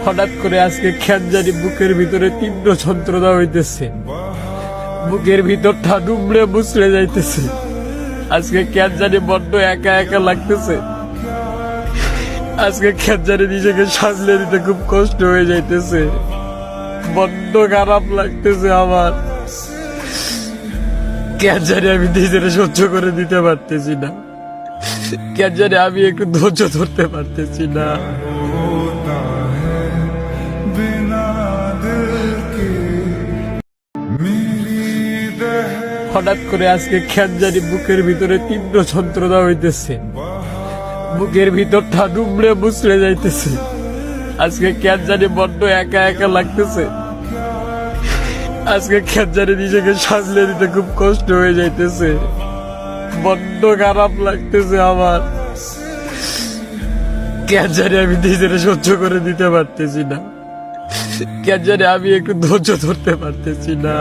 হঠাৎ করে আজকে কেন জানি বুকের ভিতরে তীব্র যন্ত্রণা হইতেছে, বুকের ভিতরটা ডুবলে মুছলে যাইতেছে। আজকে কেন জানি বড্ড একা একা লাগতেছে। আজকে কেন জানি নিজেকে সামলে নিতে খুব কষ্ট হয়ে যাইতেছে, বড্ড খারাপ লাগতেছে আমার। কেন জানি আমি নিজের সহ্য করে দিতে পারতেছি না, কেন জানি আমি একটু ধৈর্য ধরতে পারতেছি না। হঠাৎ করে আজকে কেন জানি বুকের ভিতরে তীব্র যন্ত্রণা হইতেছে, বুকের ভিতরটা ডুবলে মুছলে যাইতেছে। আজকে কেন জানি বড্ড একা একা লাগতেছে। আজকে কেন জানি নিজেকে সামলে নিতে খুব কষ্ট হয়ে যাইতেছে, বড্ড খারাপ লাগতেছে আমার। কেন জানি আমি নিজের সহ্য করে দিতে পারতেছি না, কেন জানি আমি একটু ধৈর্য ধরতে পারতেছি না।